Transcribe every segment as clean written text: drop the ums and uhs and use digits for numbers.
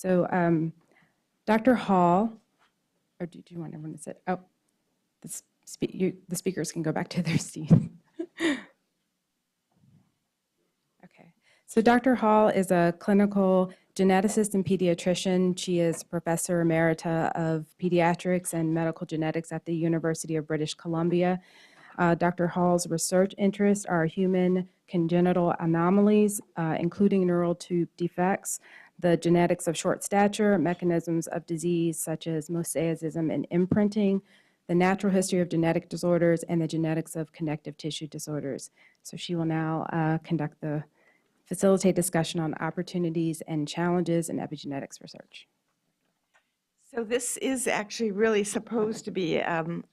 So Dr. Hall, or do you want everyone to sit? Oh, the speakers can go back to their seats. Okay. So Dr. Hall is a clinical geneticist and pediatrician. She is Professor Emerita of Pediatrics and Medical Genetics at the University of British Columbia. Dr. Hall's research interests are human congenital anomalies, including neural tube defects, the genetics of short stature, mechanisms of disease such as mosaicism and imprinting, the natural history of genetic disorders, and the genetics of connective tissue disorders. So she will now facilitate discussion on opportunities and challenges in epigenetics research. So this is actually really supposed to be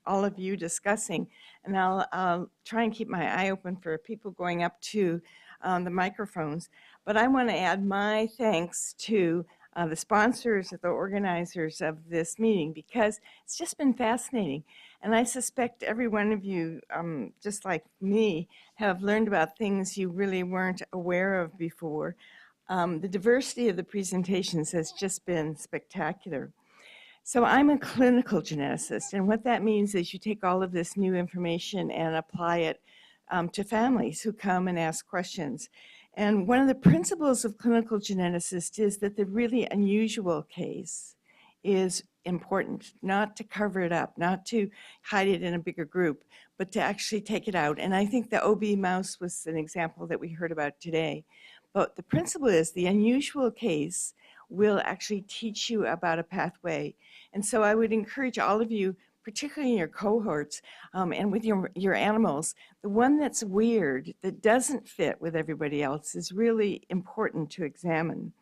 all of you discussing, and I'll try and keep my eye open for people going up to the microphones. But I want to add my thanks to the sponsors, the organizers of this meeting, because it's just been fascinating. And I suspect every one of you, just like me, have learned about things you really weren't aware of before. The diversity of the presentations has just been spectacular. So I'm a clinical geneticist, and what that means is you take all of this new information and apply it to families who come and ask questions. And one of the principles of clinical geneticist is that the really unusual case is important, not to cover it up, not to hide it in a bigger group, but to actually take it out. And I think the OB mouse was an example that we heard about today. But the principle is the unusual case will actually teach you about a pathway. And so I would encourage all of you, particularly in your cohorts and with your animals, the one that's weird, that doesn't fit with everybody else, is really important to examine.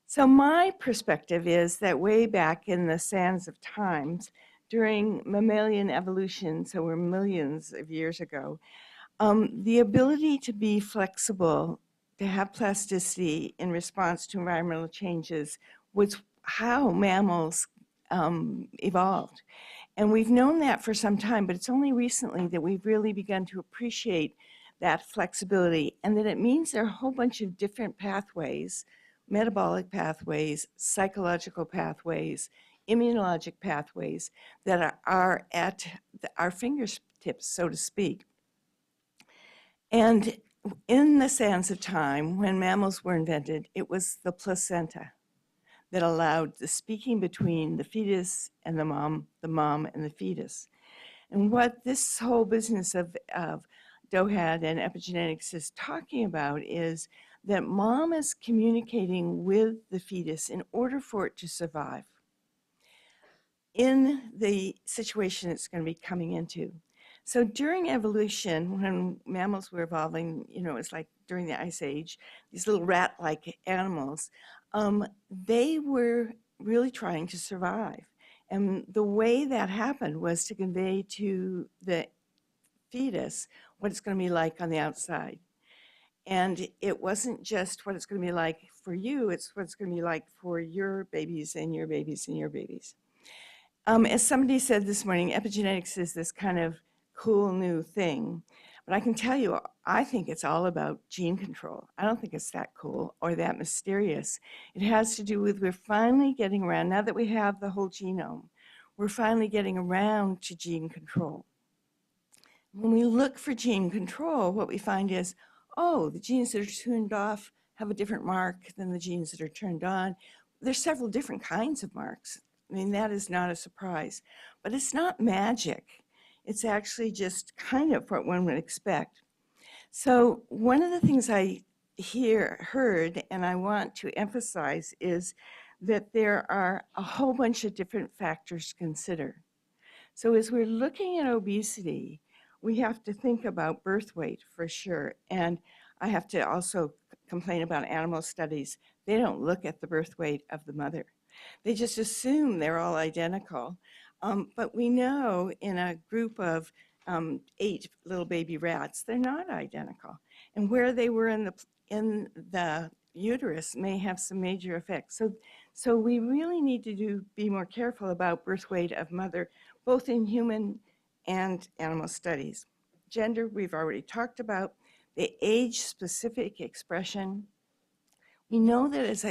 So my perspective is that way back in the sands of times, during mammalian evolution, so we're millions of years ago, the ability to be flexible, to have plasticity in response to environmental changes was how mammals evolved. And we've known that for some time, but it's only recently that we've really begun to appreciate that flexibility, and that it means there are a whole bunch of different pathways, metabolic pathways, psychological pathways, immunologic pathways that are at our fingertips, so to speak. And in the sands of time, when mammals were invented, it was the placenta that allowed the speaking between the fetus and the mom and the fetus. And what this whole business of DOHAD and epigenetics is talking about is that mom is communicating with the fetus in order for it to survive in the situation it's going to be coming into. So during evolution, when mammals were evolving, it's like during the Ice Age, these little rat-like animals, they were really trying to survive. And the way that happened was to convey to the fetus what it's going to be like on the outside. And it wasn't just what it's going to be like for you, it's what it's going to be like for your babies and your babies and your babies. As somebody said this morning, epigenetics is this kind of cool new thing. But I can tell you, I think it's all about gene control. I don't think it's that cool or that mysterious. It has to do with we're finally getting around, now that we have the whole genome, we're finally getting around to gene control. When we look for gene control, what we find is, oh, the genes that are turned off have a different mark than the genes that are turned on. There's several different kinds of marks. I mean, that is not a surprise. But it's not magic. It's actually just kind of what one would expect. So one of the things I heard, and I want to emphasize, is that there are a whole bunch of different factors to consider. So as we're looking at obesity, we have to think about birth weight for sure. And I have to also complain about animal studies. They don't look at the birth weight of the mother. They just assume they're all identical. But we know in a group of 8 little baby rats, they're not identical. And where they were in the uterus may have some major effects. So we really need to be more careful about birth weight of mother, both in human and animal studies. Gender, we've already talked about. The age-specific expression. We know that as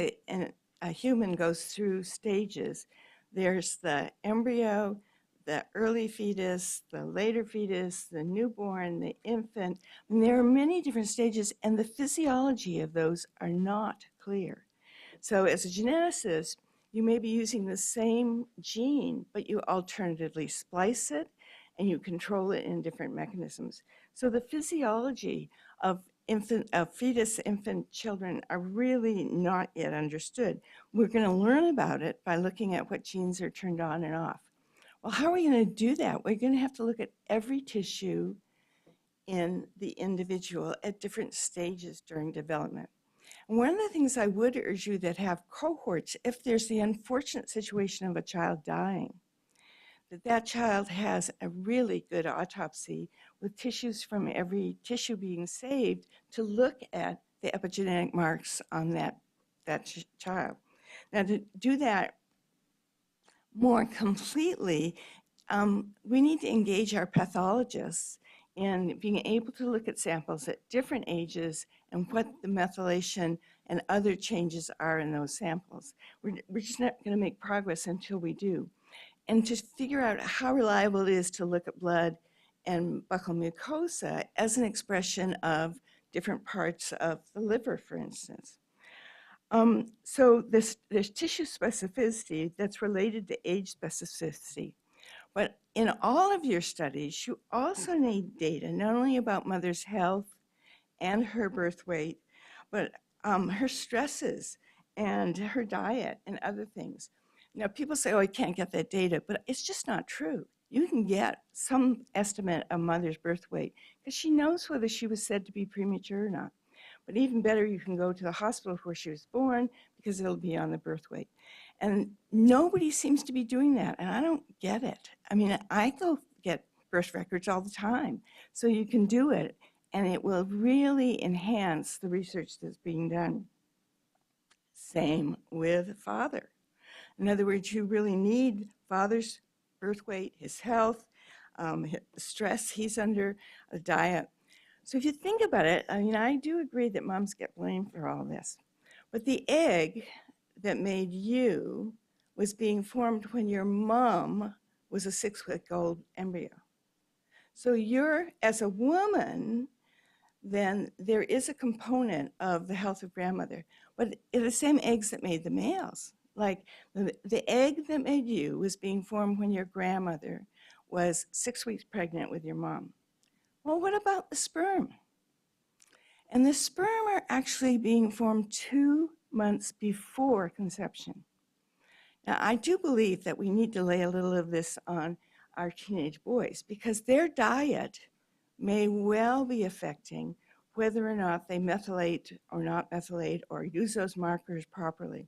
a human goes through stages. There's the embryo, the early fetus, the later fetus, the newborn, the infant. And there are many different stages, and the physiology of those are not clear. So as a geneticist, you may be using the same gene, but you alternatively splice it and you control it in different mechanisms. So the physiology of fetus, infant children are really not yet understood. We're going to learn about it by looking at what genes are turned on and off. Well, how are we going to do that? We're going to have to look at every tissue in the individual at different stages during development. And one of the things I would urge you that have cohorts, if there's the unfortunate situation of a child dying, that child has a really good autopsy with tissues from every tissue being saved to look at the epigenetic marks on that child. Now, to do that more completely, we need to engage our pathologists in being able to look at samples at different ages and what the methylation and other changes are in those samples. We're just not going to make progress until we do. And to figure out how reliable it is to look at blood and buccal mucosa as an expression of different parts of the liver, for instance. So there's tissue specificity that's related to age specificity. But in all of your studies, you also need data, not only about mother's health and her birth weight, but her stresses and her diet and other things. Now, people say, oh, I can't get that data, but it's just not true. You can get some estimate of mother's birth weight because she knows whether she was said to be premature or not. But even better, you can go to the hospital where she was born because it'll be on the birth weight. And nobody seems to be doing that, and I don't get it. I mean, I go get birth records all the time, so you can do it, and it will really enhance the research that's being done. Same with father. In other words, you really need father's birth weight, his health, the stress he's under, a diet. So if you think about it, I mean, I do agree that moms get blamed for all this. But the egg that made you was being formed when your mom was a 6-week-old embryo. So you're, as a woman, then there is a component of the health of grandmother. But the same eggs that made the males. Like the egg that made you was being formed when your grandmother was 6 weeks pregnant with your mom. Well, what about the sperm? And the sperm are actually being formed 2 months before conception. Now, I do believe that we need to lay a little of this on our teenage boys because their diet may well be affecting whether or not they methylate or not methylate or use those markers properly.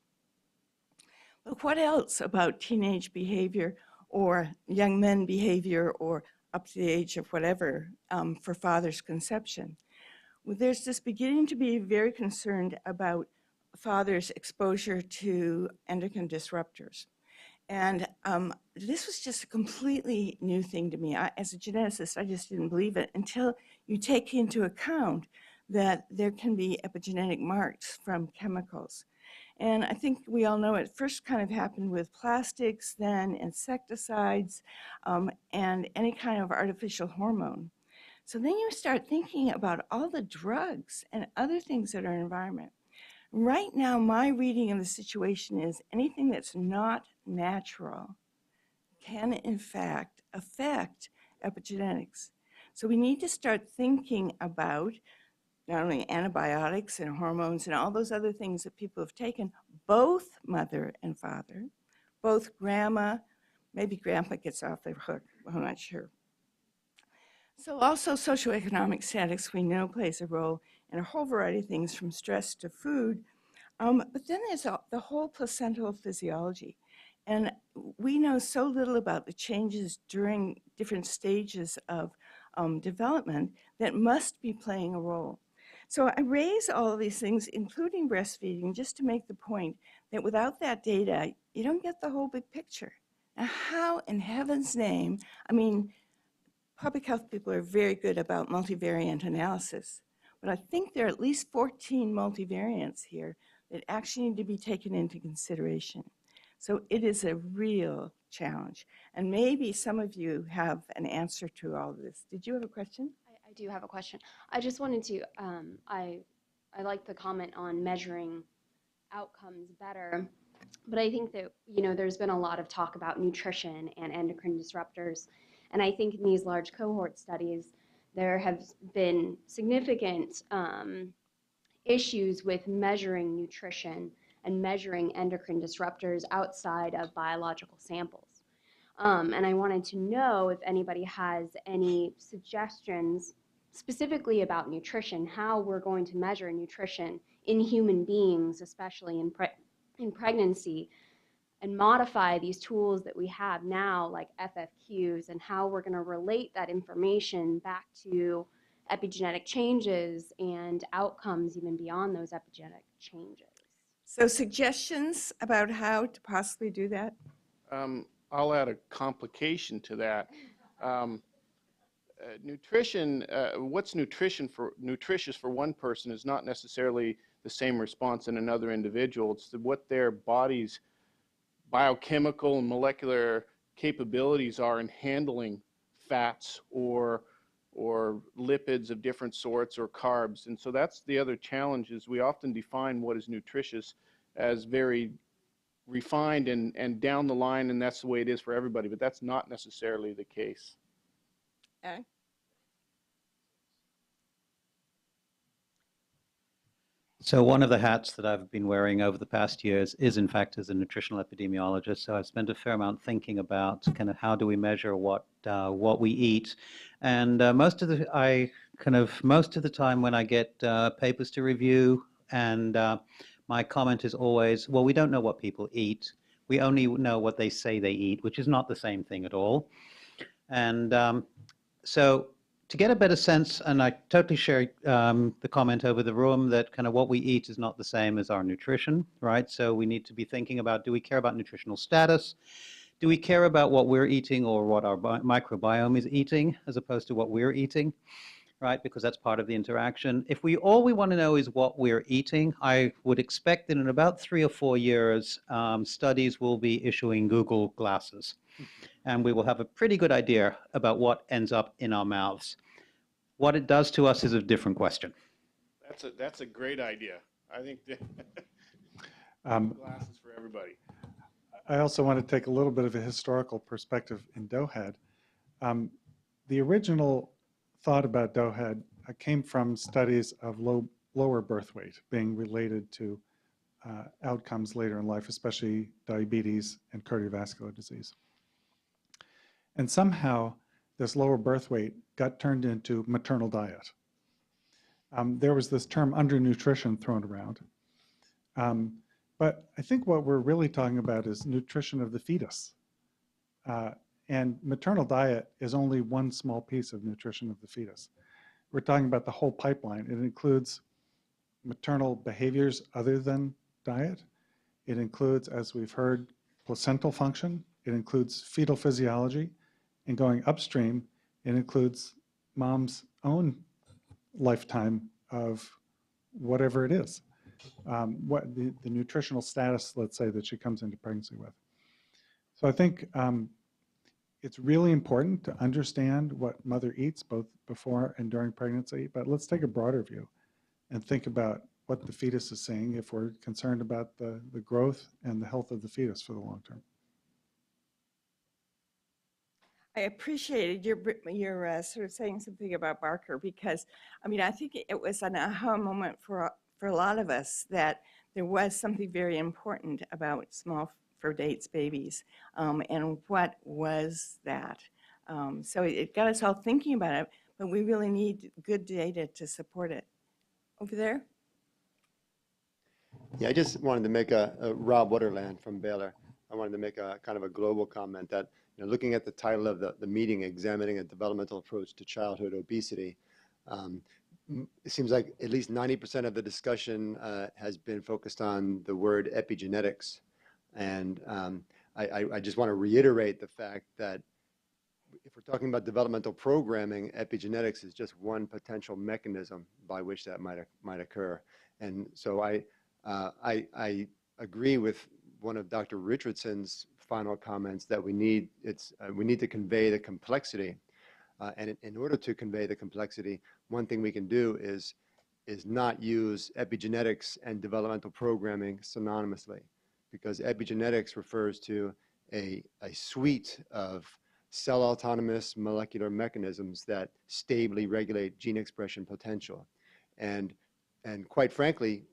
But what else about teenage behavior or young men behavior or up to the age of whatever for father's conception? Well, there's this beginning to be very concerned about father's exposure to endocrine disruptors. And this was just a completely new thing to me. As a geneticist, I just didn't believe it until you take into account that there can be epigenetic marks from chemicals. And I think we all know it first kind of happened with plastics, then insecticides, and any kind of artificial hormone. So then you start thinking about all the drugs and other things that are in our environment. Right now, my reading of the situation is anything that's not natural can, in fact, affect epigenetics. So we need to start thinking about not only antibiotics and hormones and all those other things that people have taken, both mother and father, both grandma, maybe grandpa gets off the hook, I'm not sure. So also socioeconomic status we know plays a role in a whole variety of things from stress to food, but then there's the whole placental physiology. And we know so little about the changes during different stages of development that must be playing a role. So I raise all of these things, including breastfeeding, just to make the point that without that data, you don't get the whole big picture. Now, how in heaven's name, I mean, public health people are very good about multivariant analysis, but I think there are at least 14 multivariants here that actually need to be taken into consideration. So it is a real challenge. And maybe some of you have an answer to all of this. Did you have a question? I do have a question. I just wanted to, I like the comment on measuring outcomes better, but I think that, there's been a lot of talk about nutrition and endocrine disruptors. And I think in these large cohort studies, there have been significant issues with measuring nutrition and measuring endocrine disruptors outside of biological samples. And I wanted to know if anybody has any suggestions specifically about nutrition, how we're going to measure nutrition in human beings, especially in pregnancy, and modify these tools that we have now, like FFQs, and how we're going to relate that information back to epigenetic changes and outcomes even beyond those epigenetic changes. So suggestions about how to possibly do that? I'll add a complication to that. Nutrition, what's nutritious for one person is not necessarily the same response in another individual. It's what their body's biochemical and molecular capabilities are in handling fats or lipids of different sorts or carbs. And so that's the other challenge, is we often define what is nutritious as very refined and down the line, and that's the way it is for everybody, but that's not necessarily the case. Okay. So one of the hats that I've been wearing over the past years is, in fact, as a nutritional epidemiologist. So I've spent a fair amount thinking about kind of how do we measure what we eat, and most of the time when I get papers to review, and my comment is always, well, we don't know what people eat. We only know what they say they eat, which is not the same thing at all. And so to get a better sense, and I totally share the comment over the room that kind of what we eat is not the same as our nutrition, right? So we need to be thinking about, do we care about nutritional status? Do we care about what we're eating or what our microbiome is eating as opposed to what we're eating, right? Because that's part of the interaction. If all we want to know is what we're eating, I would expect that in about 3 or 4 years, studies will be issuing Google glasses. And we will have a pretty good idea about what ends up in our mouths. What it does to us is a different question. That's a great idea. I think that glasses for everybody. I also want to take a little bit of a historical perspective in DOHED. The original thought about DOHED came from studies of lower birth weight being related to outcomes later in life, especially diabetes and cardiovascular disease. And somehow this lower birth weight got turned into maternal diet. There was this term undernutrition thrown around. But I think what we're really talking about is nutrition of the fetus. And maternal diet is only one small piece of nutrition of the fetus. We're talking about the whole pipeline. It includes maternal behaviors other than diet. It includes, as we've heard, placental function. It includes fetal physiology. And going upstream, it includes mom's own lifetime of whatever it is, what the nutritional status, let's say, that she comes into pregnancy with. So I think it's really important to understand what mother eats both before and during pregnancy, but let's take a broader view and think about what the fetus is saying if we're concerned about the growth and the health of the fetus for the long term. I appreciated your sort of saying something about Barker, because, I mean, I think it was an aha moment for a lot of us that there was something very important about small for dates babies, and what was that. So it got us all thinking about it, but we really need good data to support it. Over there? Yeah, I just wanted to make Rob Wetterland from Baylor. I wanted to make a kind of a global comment that, looking at the title of the meeting, Examining a Developmental Approach to Childhood Obesity, it seems like at least 90% of the discussion has been focused on the word epigenetics. And I just want to reiterate the fact that if we're talking about developmental programming, epigenetics is just one potential mechanism by which that might occur. And so I agree with one of Dr. Richardson's final comments that we need to convey the complexity. And in order to convey the complexity, one thing we can do is not use epigenetics and developmental programming synonymously, because epigenetics refers to a suite of cell autonomous molecular mechanisms that stably regulate gene expression potential. And quite frankly,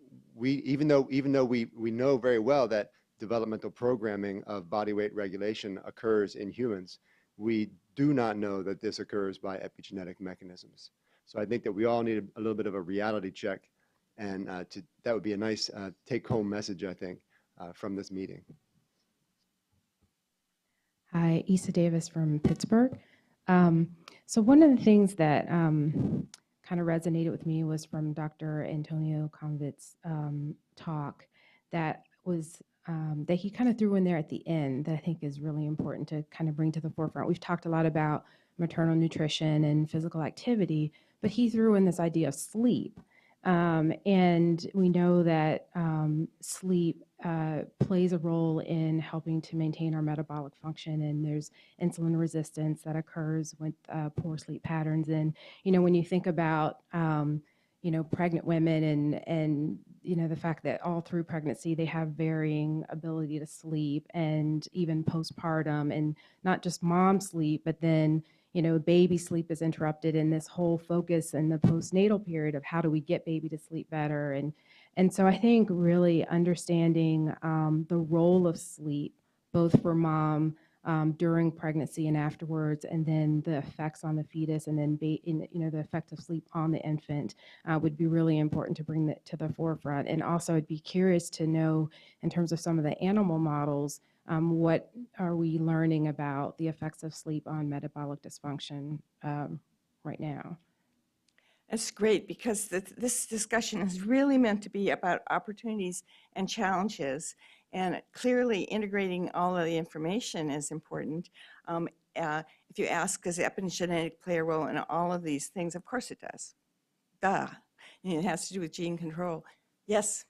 even though we know very well that developmental programming of body weight regulation occurs in humans, we do not know that this occurs by epigenetic mechanisms. So I think that we all need a little bit of a reality check, and that would be a nice take-home message, I think, from this meeting. Hi, Issa Davis from Pittsburgh. So one of the things that kind of resonated with me was from Dr. Antonio Convit's talk that was that he kind of threw in there at the end that I think is really important to kind of bring to the forefront. We've talked a lot about maternal nutrition and physical activity, but he threw in this idea of sleep. And we know that sleep plays a role in helping to maintain our metabolic function, and there's insulin resistance that occurs with poor sleep patterns. And when you think about pregnant women and the fact that all through pregnancy they have varying ability to sleep, and even postpartum, and not just mom sleep, but then baby sleep is interrupted, and this whole focus in the postnatal period of how do we get baby to sleep better. And so I think really understanding the role of sleep, both for mom during pregnancy and afterwards, and then the effects on the fetus, and then the effect of sleep on the infant would be really important to bring that to the forefront. And also I'd be curious to know, in terms of some of the animal models, what are we learning about the effects of sleep on metabolic dysfunction right now? That's great, because this discussion is really meant to be about opportunities and challenges, and clearly integrating all of the information is important. If you ask, does epigenetic play a role in all of these things? Of course it does. Duh. And it has to do with gene control. Yes?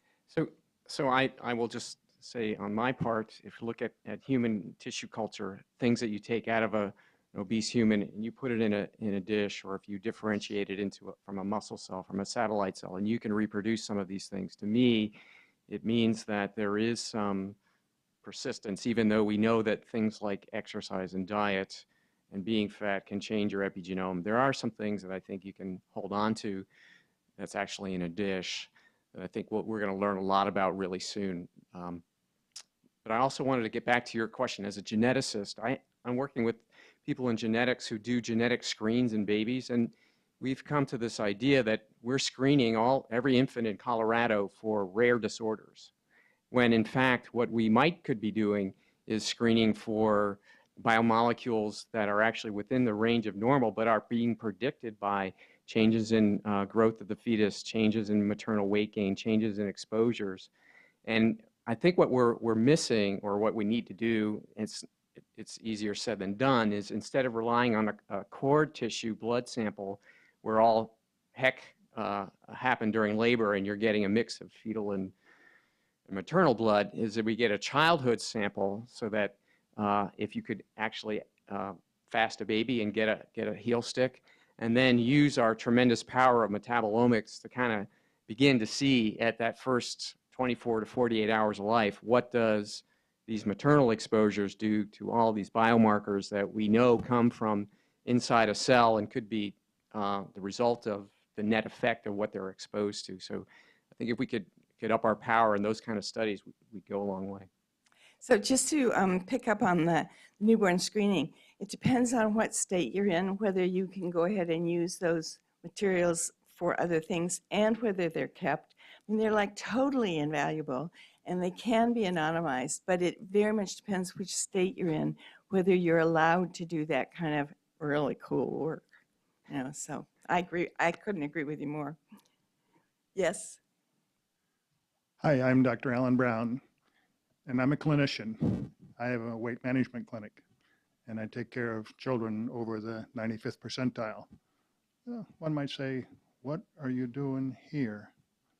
So I will just say on my part, if you look at human tissue culture, things that you take out of an obese human and you put it in a dish, or if you differentiate it from a muscle cell, from a satellite cell, and you can reproduce some of these things, to me, it means that there is some persistence, even though we know that things like exercise and diet and being fat can change your epigenome. There are some things that I think you can hold on to that's actually in a dish that I think we're going to learn a lot about really soon. But I also wanted to get back to your question. As a geneticist, I'm working with people in genetics who do genetic screens in babies, and we've come to this idea that we're screening every infant in Colorado for rare disorders, when in fact what we could be doing is screening for biomolecules that are actually within the range of normal, but are being predicted by changes in growth of the fetus, changes in maternal weight gain, changes in exposures. And I think what we're missing, or what we need to do, it's easier said than done, is instead of relying on a cord tissue blood sample where all heck happened during labor and you're getting a mix of fetal and maternal blood, is that we get a childhood sample, so that if you could actually fast a baby and get a heel stick, and then use our tremendous power of metabolomics to kind of begin to see at that first 24 to 48 hours of life, what does these maternal exposures do to all these biomarkers that we know come from inside a cell and could be the result of the net effect of what they're exposed to. So I think if we could up our power in those kind of studies, we'd go a long way. So just to pick up on the newborn screening, it depends on what state you're in, whether you can go ahead and use those materials for other things, and whether they're kept. I mean, they're like totally invaluable, and they can be anonymized, but it very much depends which state you're in, whether you're allowed to do that kind of really cool work. So I agree. I couldn't agree with you more. Yes? Hi, I'm Dr. Alan Brown, and I'm a clinician. I have a weight management clinic, and I take care of children over the 95th percentile. One might say, what are you doing here?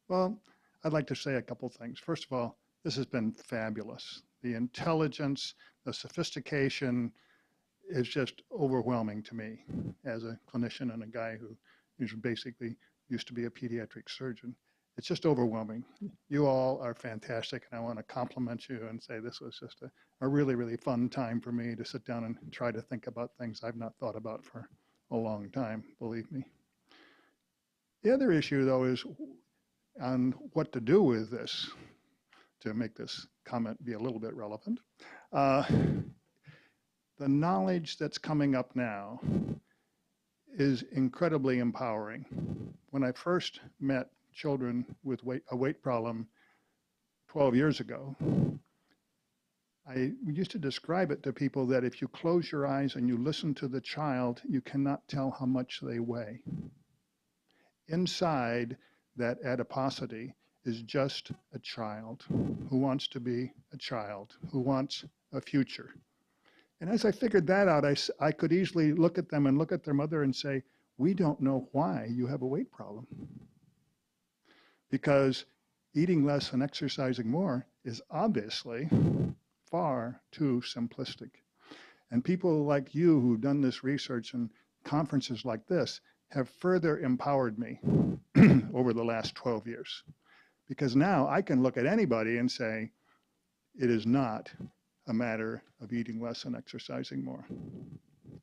Well, I'd like to say a couple things. First of all, this has been fabulous. The intelligence, the sophistication is just overwhelming to me as a clinician and a guy who is basically used to be a pediatric surgeon. It's just overwhelming. You all are fantastic, and I want to compliment you and say this was just a really, really fun time for me to sit down and try to think about things I've not thought about for a long time, believe me. The other issue, though, is on what to do with this, to make this comment be a little bit relevant. The knowledge that's coming up now is incredibly empowering. When I first met children with a weight problem 12 years ago, I used to describe it to people that if you close your eyes and you listen to the child, you cannot tell how much they weigh. Inside that adiposity is just a child who wants to be a child, who wants a future. And as I figured that out, I could easily look at them and look at their mother and say, we don't know why you have a weight problem. Because eating less and exercising more is obviously far too simplistic. And people like you who've done this research and conferences like this have further empowered me over the last 12 years. Because now I can look at anybody and say, it is not a matter of eating less and exercising more.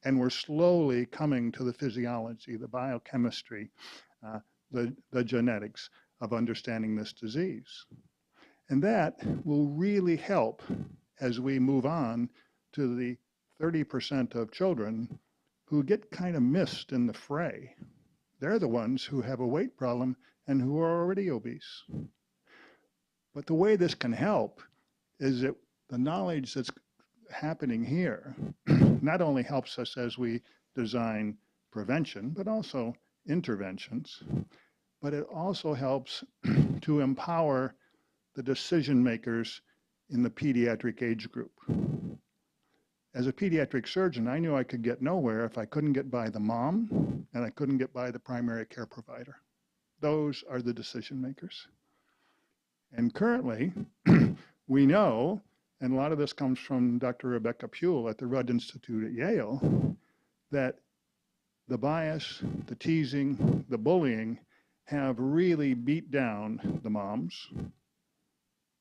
And we're slowly coming to the physiology, the biochemistry, the genetics of understanding this disease. And that will really help as we move on to the 30% of children who get kind of missed in the fray. They're the ones who have a weight problem and who are already obese. But the way this can help is that the knowledge that's happening here not only helps us as we design prevention, but also interventions, but it also helps to empower the decision makers in the pediatric age group. As a pediatric surgeon, I knew I could get nowhere if I couldn't get by the mom and I couldn't get by the primary care provider. Those are the decision makers. And currently, we know, and a lot of this comes from Dr. Rebecca Puhl at the Rudd Institute at Yale, that the bias, the teasing, the bullying have really beat down the moms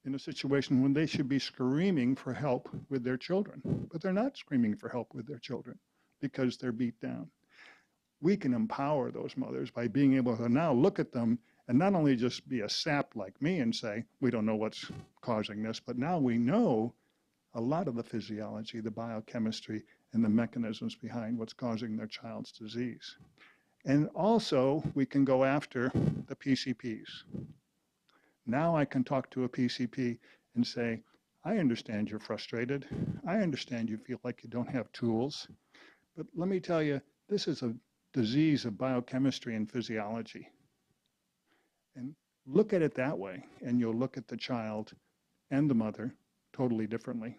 in a situation when they should be screaming for help with their children. But they're not screaming for help with their children because they're beat down. We can empower those mothers by being able to now look at them and not only just be a sap like me and say, we don't know what's causing this, but now we know a lot of the physiology, the biochemistry, and the mechanisms behind what's causing their child's disease. And also, we can go after the PCPs. Now I can talk to a PCP and say, I understand you're frustrated. I understand you feel like you don't have tools. But let me tell you, this is a disease of biochemistry and physiology. And look at it that way, and you'll look at the child and the mother totally differently.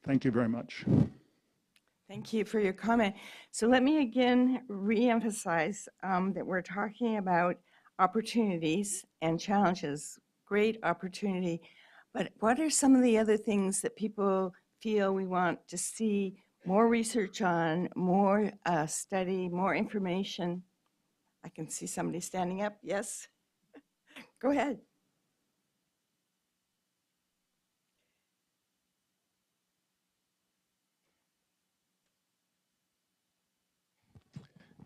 Thank you very much. Thank you for your comment. So let me again reemphasize that we're talking about opportunities and challenges. Great opportunity. But what are some of the other things that people feel we want to see more research on, more study, more information? I can see somebody standing up. Yes? Go ahead.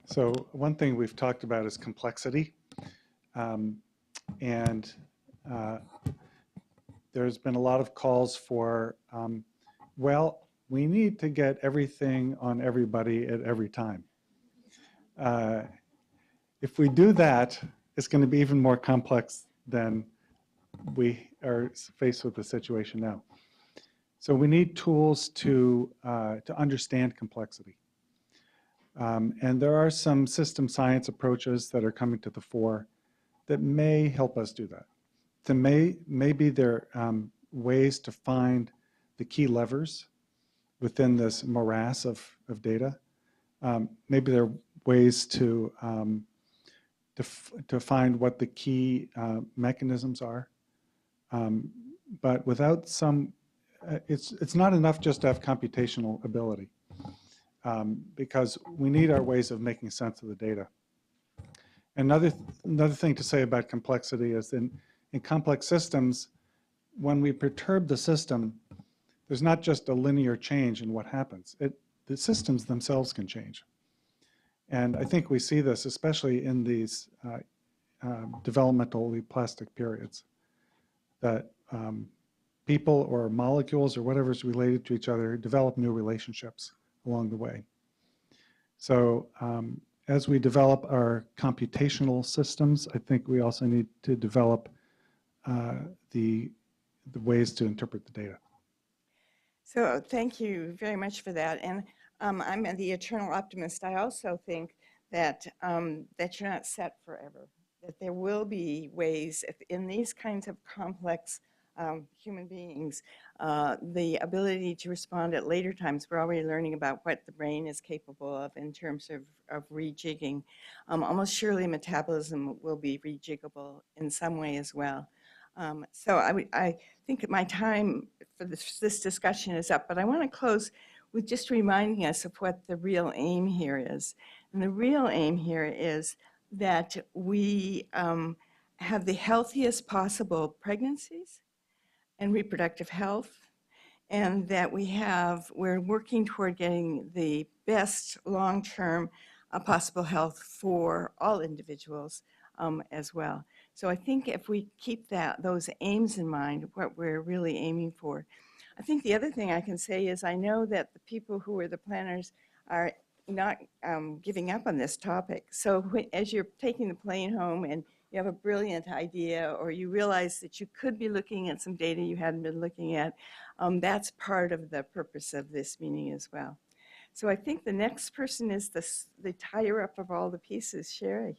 So one thing we've talked about is complexity. There's been a lot of calls for, well, we need to get everything on everybody at every time. If we do that, it's going to be even more complex than we are faced with the situation now. So we need tools to understand complexity. And there are some system science approaches that are coming to the fore that may help us do that. So maybe there are ways to find the key levers within this morass of data. Maybe there are ways to to find what the key mechanisms are. But without some, it's not enough just to have computational ability, because we need our ways of making sense of the data. Another thing to say about complexity is in complex systems, when we perturb the system, there's not just a linear change in what happens. The systems themselves can change. And I think we see this especially in these developmentally plastic periods, that people or molecules or whatever is related to each other develop new relationships along the way. So as we develop our computational systems, I think we also need to develop the ways to interpret the data. So thank you very much for that. And I'm the eternal optimist. I also think that that you're not set forever, that there will be ways in these kinds of complex human beings, the ability to respond at later times. We're already learning about what the brain is capable of in terms of rejigging. Almost surely metabolism will be rejiggable in some way as well. So I think my time for this discussion is up, but I want to close with just reminding us of what the real aim here is. And the real aim here is that we have the healthiest possible pregnancies and reproductive health, and that we're working toward getting the best long-term possible health for all individuals as well. So I think if we keep those aims in mind, what we're really aiming for. I think the other thing I can say is I know that the people who are the planners are not giving up on this topic. So as you're taking the plane home and you have a brilliant idea, or you realize that you could be looking at some data you hadn't been looking at, that's part of the purpose of this meeting as well. So I think the next person is the tire up of all the pieces, Sherry.